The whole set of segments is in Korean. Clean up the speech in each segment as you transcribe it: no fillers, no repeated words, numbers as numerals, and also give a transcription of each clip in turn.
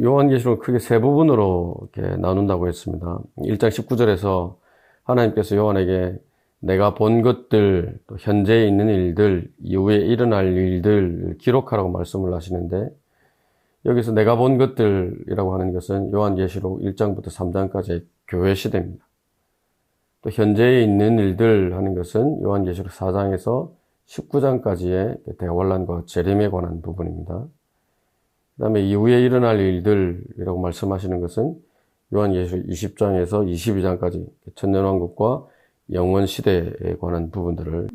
요한계시록 크게 세 부분으로 이렇게 나눈다고 했습니다. 1장 19절에서 하나님께서 요한에게 내가 본 것들, 또 현재에 있는 일들, 이후에 일어날 일들 기록하라고 말씀을 하시는데, 여기서 내가 본 것들이라고 하는 것은 요한계시록 1장부터 3장까지의 교회 시대입니다. 또 현재에 있는 일들 하는 것은 요한계시록 4장에서 19장까지의 대환란과 재림에 관한 부분입니다. 그 다음에 이후에 일어날 일들이라고 말씀하시는 것은 요한계시록 20장에서 22장까지 천년왕국과 영원시대에 관한 부분들을,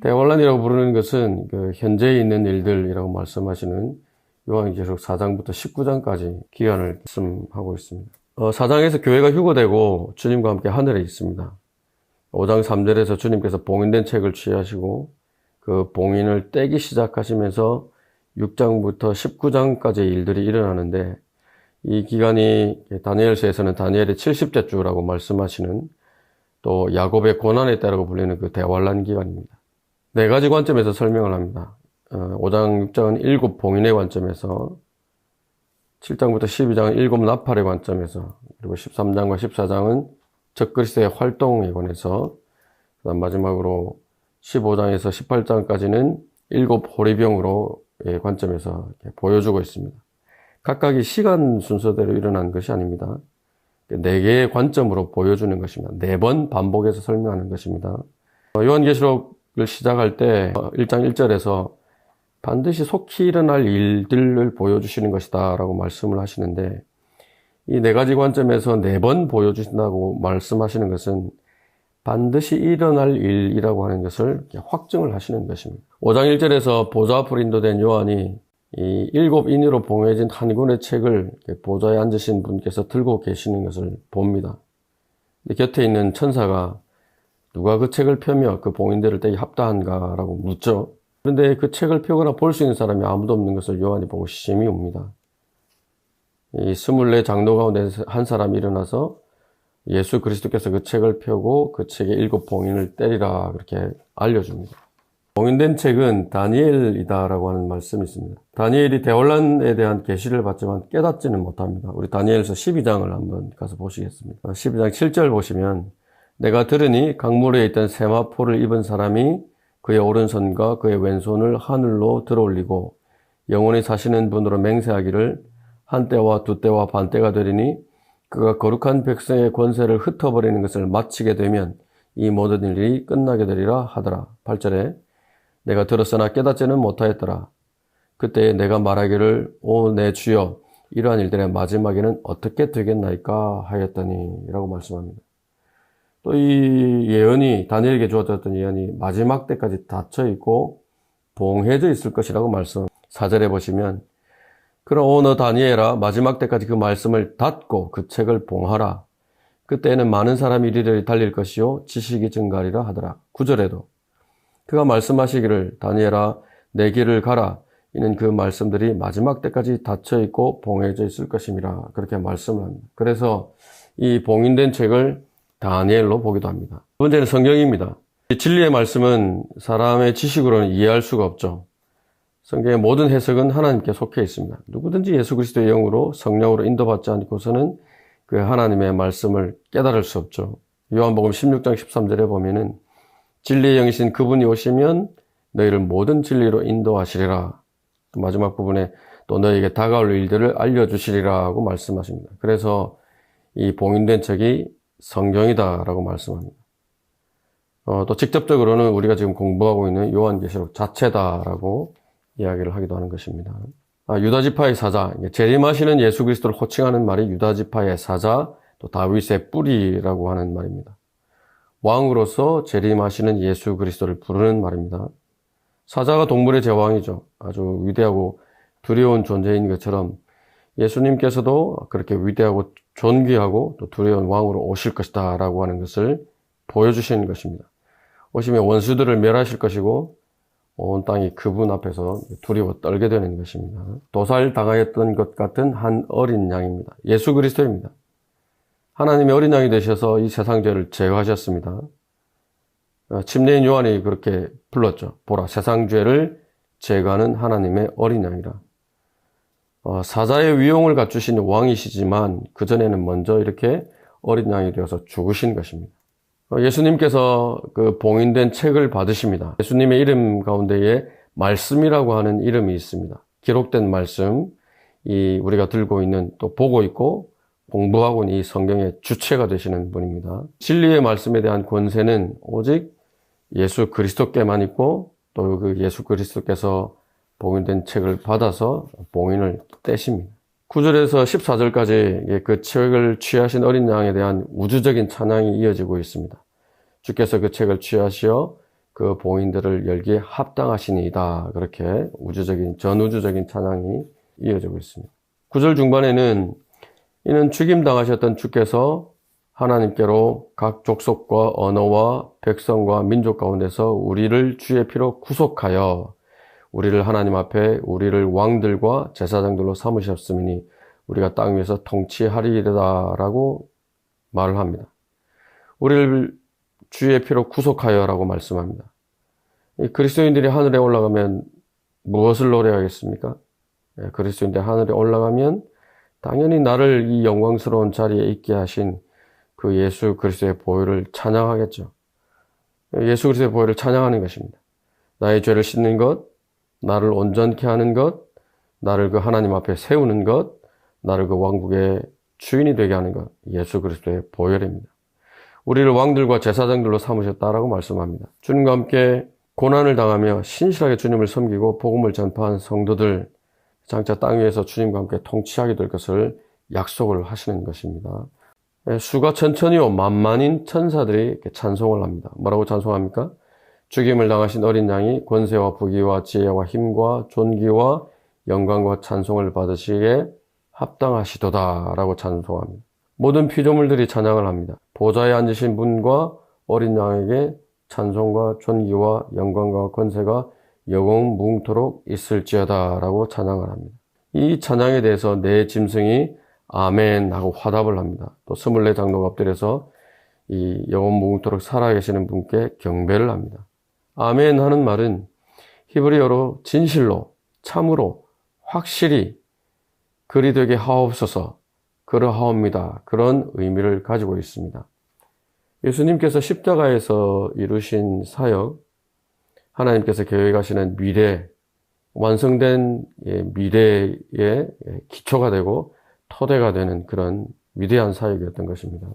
대환란이라고 부르는 것은 그 현재에 있는 일들이라고 말씀하시는 요한계시록 4장부터 19장까지 기간을 말씀하고 있습니다. 4장에서 교회가 휴거되고 주님과 함께 하늘에 있습니다. 5장 3절에서 주님께서 봉인된 책을 취하시고 그 봉인을 떼기 시작하시면서 6장부터 19장까지의 일들이 일어나는데, 이 기간이 다니엘서에서는 다니엘의 70째 주라고 말씀하시는, 또 야곱의 고난의 때라고 불리는 그 대환란 기간입니다. 네 가지 관점에서 설명을 합니다. 5장 6장은 일곱 봉인의 관점에서, 7장부터 12장은 일곱 나팔의 관점에서, 그리고 13장과 14장은 적그리스도의 활동에 관해서, 그다음 마지막으로 15장에서 18장까지는 일곱 호리병으로 관점에서 보여주고 있습니다. 각각이 시간 순서대로 일어난 것이 아닙니다. 네 개의 관점으로 보여주는 것입니다. 네 번 반복해서 설명하는 것입니다. 요한계시록을 시작할 때 1장 1절에서 반드시 속히 일어날 일들을 보여주시는 것이다 라고 말씀을 하시는데, 이 네 가지 관점에서 네 번 보여주신다고 말씀하시는 것은 반드시 일어날 일이라고 하는 것을 확증을 하시는 것입니다. 5장 1절에서 보좌 앞으로 인도된 요한이 이 일곱 인으로 봉해진 한 권의 책을 보좌에 앉으신 분께서 들고 계시는 것을 봅니다. 곁에 있는 천사가 누가 그 책을 펴며 그 봉인대를 떼기 합당한가 라고 묻죠. 그런데 그 책을 펴거나 볼 수 있는 사람이 아무도 없는 것을 요한이 보고 심히 웁니다. 이 24장로 가운데 한 사람이 일어나서 예수 그리스도께서 그 책을 펴고 그 책의 일곱 봉인을 때리라 그렇게 알려줍니다. 봉인된 책은 다니엘이다라고 하는 말씀이 있습니다. 다니엘이 대환란에 대한 계시를 받지만 깨닫지는 못합니다. 우리 다니엘서 12장을 한번 가서 보시겠습니다. 12장 7절 보시면, 내가 들으니 강물에 있던 세마포를 입은 사람이 그의 오른손과 그의 왼손을 하늘로 들어올리고 영원히 사시는 분으로 맹세하기를 한 때와 두 때와 반 때가 되리니 그가 거룩한 백성의 권세를 흩어버리는 것을 마치게 되면 이 모든 일이 끝나게 되리라 하더라. 8절에 내가 들었으나 깨닫지는 못하였더라. 그때 내가 말하기를 오 내 주여 이러한 일들의 마지막에는 어떻게 되겠나이까 하였더니 라고 말씀합니다. 또 이 예언이, 다니엘에게 주어졌던 예언이 마지막 때까지 닫혀있고 봉해져 있을 것이라고 말씀. 4절에 보시면 그럼 오 너 다니엘아 마지막 때까지 그 말씀을 닫고 그 책을 봉하라. 그때에는 많은 사람이 이리저리 달릴 것이요 지식이 증가하리라 하더라. 9절에도 그가 말씀하시기를 다니엘아 내 길을 가라. 이는 그 말씀들이 마지막 때까지 닫혀있고 봉해져 있을 것임이라 그렇게 말씀을 합니다. 그래서 이 봉인된 책을 다니엘로 보기도 합니다. 두 번째는 성경입니다. 진리의 말씀은 사람의 지식으로는 이해할 수가 없죠. 성경의 모든 해석은 하나님께 속해 있습니다. 누구든지 예수 그리스도의 영으로 성령으로 인도받지 않고서는 그 하나님의 말씀을 깨달을 수 없죠. 요한복음 16장 13절에 보면은 진리의 영이신 그분이 오시면 너희를 모든 진리로 인도하시리라. 마지막 부분에 또 너희에게 다가올 일들을 알려주시리라고 말씀하십니다. 그래서 이 봉인된 책이 성경이다라고 말씀합니다. 또 직접적으로는 우리가 지금 공부하고 있는 요한계시록 자체다라고 이야기를 하기도 하는 것입니다. 유다지파의 사자, 재림하시는 예수 그리스도를 호칭하는 말이 유다지파의 사자, 또 다윗의 뿌리라고 하는 말입니다. 왕으로서 재림하시는 예수 그리스도를 부르는 말입니다. 사자가 동물의 제왕이죠. 아주 위대하고 두려운 존재인 것처럼 예수님께서도 그렇게 위대하고 존귀하고 또 두려운 왕으로 오실 것이다 라고 하는 것을 보여주시는 것입니다. 오시면 원수들을 멸하실 것이고 온 땅이 그분 앞에서 두려워 떨게 되는 것입니다. 도살당하였던 것 같은 한 어린 양입니다. 예수 그리스도입니다. 하나님의 어린 양이 되셔서 이 세상 죄를 제거하셨습니다. 침례인 요한이 그렇게 불렀죠. 보라, 세상 죄를 제거하는 하나님의 어린 양이라. 사자의 위용을 갖추신 왕이시지만 그전에는 먼저 이렇게 어린 양이 되어서 죽으신 것입니다. 예수님께서 그 봉인된 책을 받으십니다. 예수님의 이름 가운데에 말씀이라고 하는 이름이 있습니다. 기록된 말씀, 우리가 들고 있는, 또 보고 있고 공부하고 있는 이 성경의 주체가 되시는 분입니다. 진리의 말씀에 대한 권세는 오직 예수 그리스도께만 있고, 또 그 예수 그리스도께서 봉인된 책을 받아서 봉인을 떼십니다. 9절에서 14절까지 그 책을 취하신 어린 양에 대한 우주적인 찬양이 이어지고 있습니다. 주께서 그 책을 취하시어 그 봉인들을 열기에 합당하시니이다. 그렇게 전우주적인 찬양이 이어지고 있습니다. 9절 중반에는 이는 죽임당하셨던 주께서 하나님께로 각 족속과 언어와 백성과 민족 가운데서 우리를 주의 피로 구속하여 우리를 하나님 앞에 우리를 왕들과 제사장들로 삼으셨으니 우리가 땅 위에서 통치하리이다 라고 말을 합니다. 우리를 주의 피로 구속하여 라고 말씀합니다. 이 그리스도인들이 하늘에 올라가면 무엇을 노래하겠습니까? 그리스도인들이 하늘에 올라가면 당연히 나를 이 영광스러운 자리에 있게 하신 그 예수 그리스도의 보혈을 찬양하겠죠. 예수 그리스도의 보혈을 찬양하는 것입니다. 나의 죄를 씻는 것, 나를 온전케 하는 것, 나를 그 하나님 앞에 세우는 것, 나를 그 왕국의 주인이 되게 하는 것, 예수 그리스도의 보혈입니다. 우리를 왕들과 제사장들로 삼으셨다라고 말씀합니다. 주님과 함께 고난을 당하며 신실하게 주님을 섬기고 복음을 전파한 성도들, 장차 땅 위에서 주님과 함께 통치하게 될 것을 약속을 하시는 것입니다. 수가 천천히요 만만인 천사들이 이렇게 찬송을 합니다. 뭐라고 찬송합니까? 죽임을 당하신 어린 양이 권세와 부귀와 지혜와 힘과 존귀와 영광과 찬송을 받으시기에 합당하시도다 라고 찬송합니다. 모든 피조물들이 찬양을 합니다. 보좌에 앉으신 분과 어린 양에게 찬송과 존귀와 영광과 권세가 영원 무궁토록 있을지어다 라고 찬양을 합니다. 이 찬양에 대해서 네 짐승이 아멘 하고 화답을 합니다. 또 24장로가 엎드려서 이 영원 무궁토록 살아계시는 분께 경배를 합니다. 아멘 하는 말은 히브리어로 진실로, 참으로, 확실히 그리 되게 하옵소서, 그러하옵니다. 그런 의미를 가지고 있습니다. 예수님께서 십자가에서 이루신 사역, 하나님께서 계획하시는 미래, 완성된 미래의 기초가 되고 토대가 되는 그런 위대한 사역이었던 것입니다.